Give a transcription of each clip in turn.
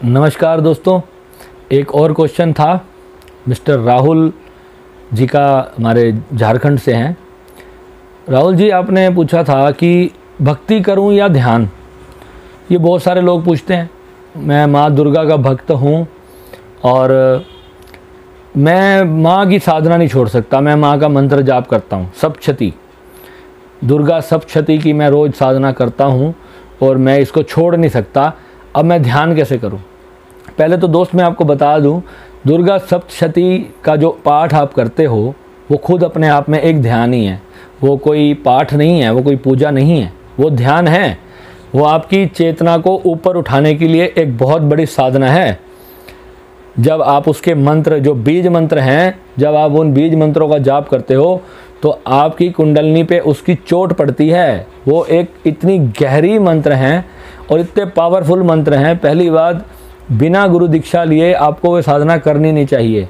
नमस्कार दोस्तों, एक और क्वेश्चन था मिस्टर राहुल जी का, हमारे झारखंड से हैं। राहुल जी, आपने पूछा था कि भक्ति करूं या ध्यान। ये बहुत सारे लोग पूछते हैं। मैं माँ दुर्गा का भक्त हूं और मैं माँ की साधना नहीं छोड़ सकता। मैं माँ का मंत्र जाप करता हूं, सप्तशती दुर्गा सप्तशती की मैं रोज़ साधना करता हूं और मैं इसको छोड़ नहीं सकता। अब मैं ध्यान कैसे करूं? पहले तो दोस्त मैं आपको बता दूं, दुर्गा सप्तशती का जो पाठ आप करते हो वो खुद अपने आप में एक ध्यान ही है। वो कोई पाठ नहीं है, वो कोई पूजा नहीं है, वो ध्यान है। वो आपकी चेतना को ऊपर उठाने के लिए एक बहुत बड़ी साधना है। जब आप उसके मंत्र, जो बीज मंत्र हैं, जब आप उन बीज मंत्रों का जाप करते हो तो आपकी कुंडलनी पे उसकी चोट पड़ती है। वो एक इतनी गहरी मंत्र हैं और इतने पावरफुल मंत्र हैं। पहली बात, बिना गुरु दीक्षा लिए आपको वो साधना करनी नहीं चाहिए।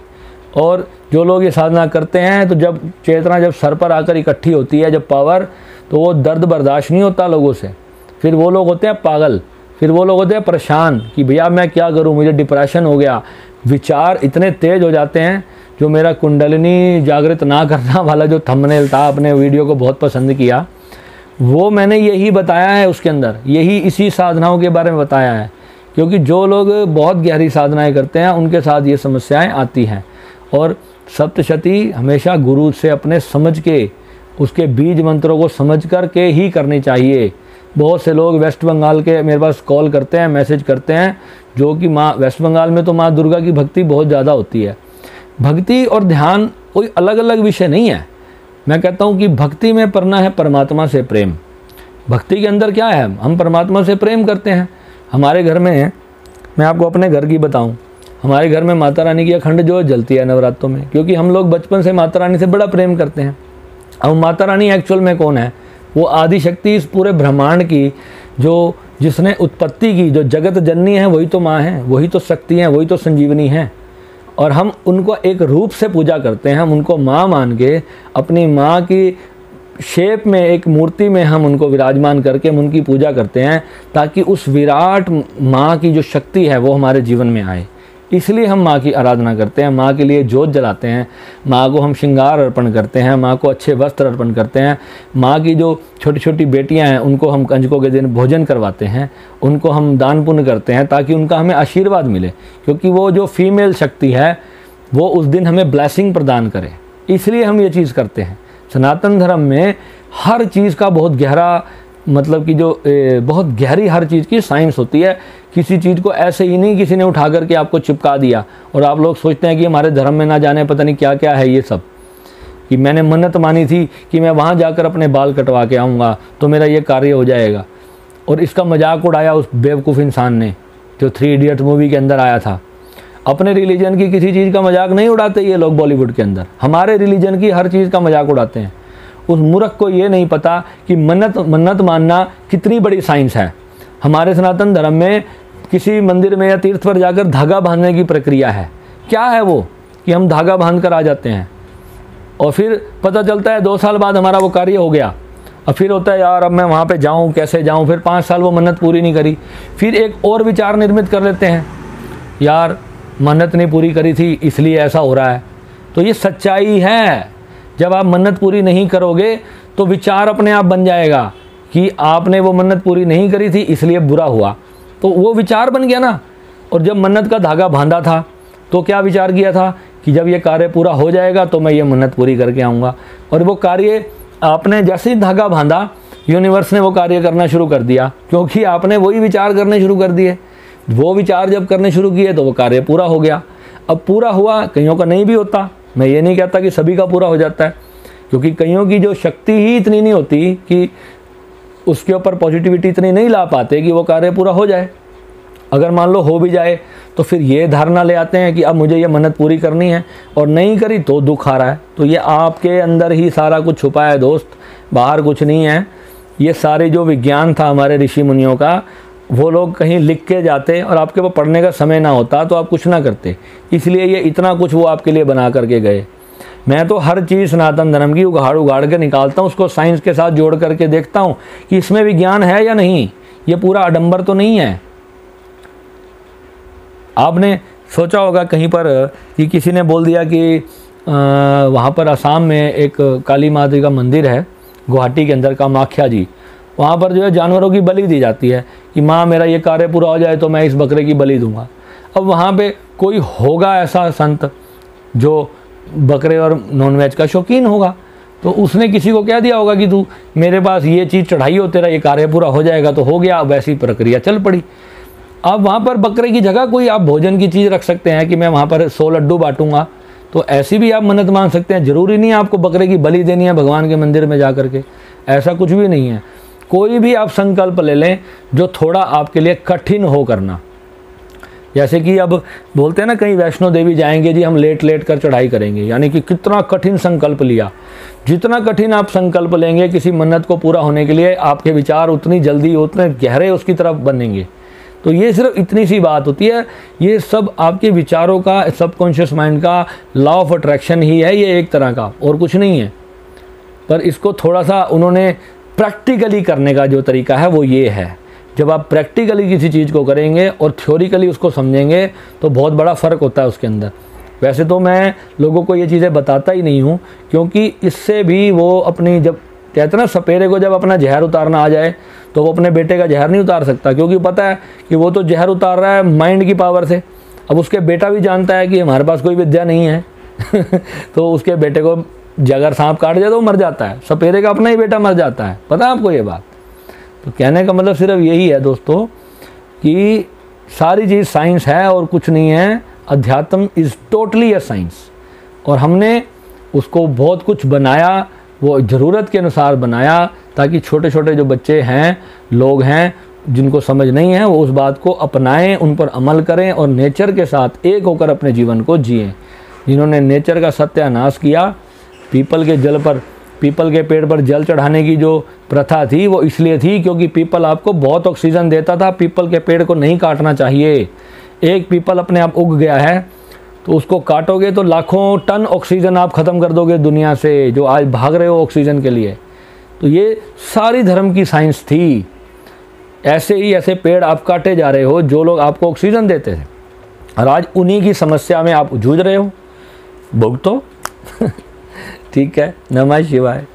और जो लोग ये साधना करते हैं तो जब चेतना जब सर पर आकर इकट्ठी होती है, जब पावर, तो वो दर्द बर्दाश्त नहीं होता लोगों से। फिर वो लोग होते हैं पागल, फिर वो लोग होते हैं परेशान कि भैया मैं क्या करूं, मुझे डिप्रेशन हो गया। विचार इतने तेज हो जाते हैं। जो मेरा कुंडलिनी जागृत ना करना वाला जो थंबनेल था, अपने वीडियो को बहुत पसंद किया, वो मैंने यही बताया है उसके अंदर, यही इसी साधनाओं के बारे में बताया है। क्योंकि जो लोग बहुत गहरी साधनाएं करते हैं उनके साथ ये समस्याएं आती हैं। और सप्तशती हमेशा गुरु से अपने समझ के, उसके बीज मंत्रों को समझ कर के ही करनी चाहिए। बहुत से लोग वेस्ट बंगाल के मेरे पास कॉल करते हैं, मैसेज करते हैं, जो कि माँ, वेस्ट बंगाल में तो माँ दुर्गा की भक्ति बहुत ज़्यादा होती है। भक्ति और ध्यान कोई अलग अलग विषय नहीं है। मैं कहता हूँ कि भक्ति में करना है परमात्मा से प्रेम। भक्ति के अंदर क्या है? हम परमात्मा से प्रेम करते हैं। हमारे घर में, मैं आपको अपने घर की बताऊं, हमारे घर में माता रानी की अखंड ज्योत जलती है नवरात्रों में, क्योंकि हम लोग बचपन से माता रानी से बड़ा प्रेम करते हैं। अब माता रानी एक्चुअल में कौन है? वो आदि शक्ति, इस पूरे ब्रह्मांड की, जो जिसने उत्पत्ति की, जो जगत जननी है, वही तो माँ है, वही तो शक्ति है, वही तो संजीवनी है। और हम उनको एक रूप से पूजा करते हैं। हम उनको माँ मान के, अपनी माँ की शेप में, एक मूर्ति में हम उनको विराजमान करके हम उनकी पूजा करते हैं, ताकि उस विराट माँ की जो शक्ति है वो हमारे जीवन में आए। इसलिए हम माँ की आराधना करते हैं, माँ के लिए जोत जलाते हैं, माँ को हम श्रृंगार अर्पण करते हैं, माँ को अच्छे वस्त्र अर्पण करते हैं। माँ की जो छोटी छोटी बेटियाँ हैं उनको हम कंजकों के दिन भोजन करवाते हैं, उनको हम दान पुण्य करते हैं, ताकि उनका हमें आशीर्वाद मिले। क्योंकि वो जो फीमेल शक्ति है वो उस दिन हमें ब्लेसिंग प्रदान करे, इसलिए हम ये चीज़ करते हैं। सनातन धर्म में हर चीज़ का बहुत गहरा, मतलब कि जो बहुत गहरी हर चीज़ की साइंस होती है। किसी चीज़ को ऐसे ही नहीं किसी ने उठा करके आपको चिपका दिया और आप लोग सोचते हैं कि हमारे धर्म में ना जाने पता नहीं क्या क्या है ये सब, कि मैंने मन्नत मानी थी कि मैं वहाँ जाकर अपने बाल कटवा के आऊँगा तो मेरा ये कार्य हो जाएगा। और इसका मजाक उड़ाया उस बेवकूफ़ इंसान ने, जो 3 इडियट मूवी के अंदर आया था। अपने रिलीजन की किसी चीज़ का मजाक नहीं उड़ाते ये लोग बॉलीवुड के अंदर, हमारे रिलीजन की हर चीज़ का मजाक उड़ाते हैं। उस मूर्ख को ये नहीं पता कि मन्नत मानना कितनी बड़ी साइंस है। हमारे सनातन धर्म में किसी मंदिर में या तीर्थ पर जाकर धागा बांधने की प्रक्रिया है। क्या है वो? कि हम धागा बांध कर आ जाते हैं और फिर पता चलता है 2 साल बाद हमारा वो कार्य हो गया। और फिर होता है यार अब मैं वहाँ पे जाऊँ, कैसे जाऊँ? फिर 5 साल वो मन्नत पूरी नहीं करी। फिर एक और विचार निर्मित कर लेते हैं, यार मन्नत नहीं पूरी करी थी इसलिए ऐसा हो रहा है। तो ये सच्चाई है। जब आप मन्नत पूरी नहीं करोगे तो विचार अपने आप बन जाएगा कि आपने वो मन्नत पूरी नहीं करी थी इसलिए बुरा हुआ, तो वो विचार बन गया ना। और जब मन्नत का धागा बांधा था तो क्या विचार किया था कि जब ये कार्य पूरा हो जाएगा तो मैं ये मन्नत पूरी करके आऊँगा। और वो कार्य आपने जैसे ही धागा बांधा, यूनिवर्स ने वो कार्य करना शुरू कर दिया, क्योंकि आपने वही विचार करने शुरू कर दिए। वो विचार जब करने शुरू किए तो वो कार्य पूरा हो गया। अब पूरा हुआ, कईयों का नहीं भी होता। मैं ये नहीं कहता कि सभी का पूरा हो जाता है, क्योंकि कईयों की जो शक्ति ही इतनी नहीं होती कि उसके ऊपर पॉजिटिविटी इतनी नहीं ला पाते कि वो कार्य पूरा हो जाए। अगर मान लो हो भी जाए तो फिर ये धारणा ले आते हैं कि अब मुझे ये मन्नत पूरी करनी है, और नहीं करी तो दुख आ रहा है। तो ये आपके अंदर ही सारा कुछ छुपा है दोस्त, बाहर कुछ नहीं है। ये सारे जो विज्ञान था हमारे ऋषि मुनियों का, वो लोग कहीं लिख के जाते और आपके पास पढ़ने का समय ना होता तो आप कुछ ना करते। इसलिए ये इतना कुछ वो आपके लिए बना करके गए। मैं तो हर चीज़ सनातन धर्म की उगाड़ उगाड़ के निकालता हूँ, उसको साइंस के साथ जोड़ करके देखता हूँ कि इसमें विज्ञान है या नहीं। ये पूरा आडंबर तो नहीं है। आपने सोचा होगा कहीं पर कि किसी ने बोल दिया कि वहाँ पर असम में एक काली माता का मंदिर है, गुवाहाटी के अंदर कामाख्या जी, वहाँ पर जो है जानवरों की बलि दी जाती है कि माँ मेरा ये कार्य पूरा हो जाए तो मैं इस बकरे की बलि दूंगा। अब वहाँ पे कोई होगा ऐसा संत जो बकरे और नॉनवेज का शौकीन होगा, तो उसने किसी को कह दिया होगा कि तू मेरे पास ये चीज़ चढ़ाई हो, तेरा ये कार्य पूरा हो जाएगा, तो हो गया। वैसी प्रक्रिया चल पड़ी। अब वहाँ पर बकरे की जगह कोई आप भोजन की चीज़ रख सकते हैं कि मैं वहाँ पर 100 लड्डू बांटूंगा, तो ऐसी भी आप मन्नत मांग सकते हैं। ज़रूरी नहीं है आपको बकरे की बलि देनी है भगवान के मंदिर में जा कर के, ऐसा कुछ भी नहीं है। कोई भी आप संकल्प ले लें जो थोड़ा आपके लिए कठिन हो करना। जैसे कि अब बोलते हैं ना, कहीं वैष्णो देवी जाएंगे जी, हम लेट लेट कर चढ़ाई करेंगे, यानी कि कितना कठिन संकल्प लिया। जितना कठिन आप संकल्प लेंगे किसी मन्नत को पूरा होने के लिए, आपके विचार उतनी जल्दी उतने गहरे उसकी तरफ बनेंगे। तो ये सिर्फ इतनी सी बात होती है। ये सब आपके विचारों का, सबकॉन्शियस माइंड का लॉ ऑफ अट्रैक्शन ही है, ये एक तरह का, और कुछ नहीं है। पर इसको थोड़ा सा उन्होंने प्रैक्टिकली करने का जो तरीका है वो ये है। जब आप प्रैक्टिकली किसी चीज़ को करेंगे और थ्योरिकली उसको समझेंगे तो बहुत बड़ा फ़र्क होता है उसके अंदर। वैसे तो मैं लोगों को ये चीज़ें बताता ही नहीं हूँ, क्योंकि इससे भी वो अपनी, जब कहते हैं ना सपेरे को जब अपना जहर उतारना आ जाए तो वो अपने बेटे का जहर नहीं उतार सकता, क्योंकि पता है कि वो तो जहर उतार रहा है माइंड की पावर से। अब उसके बेटा भी जानता है कि हमारे पास कोई विद्या नहीं है तो उसके बेटे को अगर सांप काट जाए तो मर जाता है, सपेरे का अपना ही बेटा मर जाता है। पता है आपको ये बात? तो कहने का मतलब सिर्फ यही है दोस्तों कि सारी चीज़ साइंस है और कुछ नहीं है। अध्यात्म इज़ टोटली अ साइंस, और हमने उसको बहुत कुछ बनाया, वो ज़रूरत के अनुसार बनाया, ताकि छोटे छोटे जो बच्चे हैं, लोग हैं जिनको समझ नहीं है, वो उस बात को अपनाएं, उन पर अमल करें और नेचर के साथ एक होकर अपने जीवन को जिएं। जिन्होंने नेचर का सत्यानाश किया, पीपल के पेड़ पर जल चढ़ाने की जो प्रथा थी वो इसलिए थी क्योंकि पीपल आपको बहुत ऑक्सीजन देता था। पीपल के पेड़ को नहीं काटना चाहिए। एक पीपल अपने आप उग गया है तो उसको काटोगे तो लाखों टन ऑक्सीजन आप ख़त्म कर दोगे दुनिया से, जो आज भाग रहे हो ऑक्सीजन के लिए। तो ये सारी धर्म की साइंस थी। ऐसे ही ऐसे पेड़ आप काटे जा रहे हो जो लोग आपको ऑक्सीजन देते थे, और आज उन्हीं की समस्या में आप जूझ रहे हो। भुगतो ठीक है। नमः शिवाय।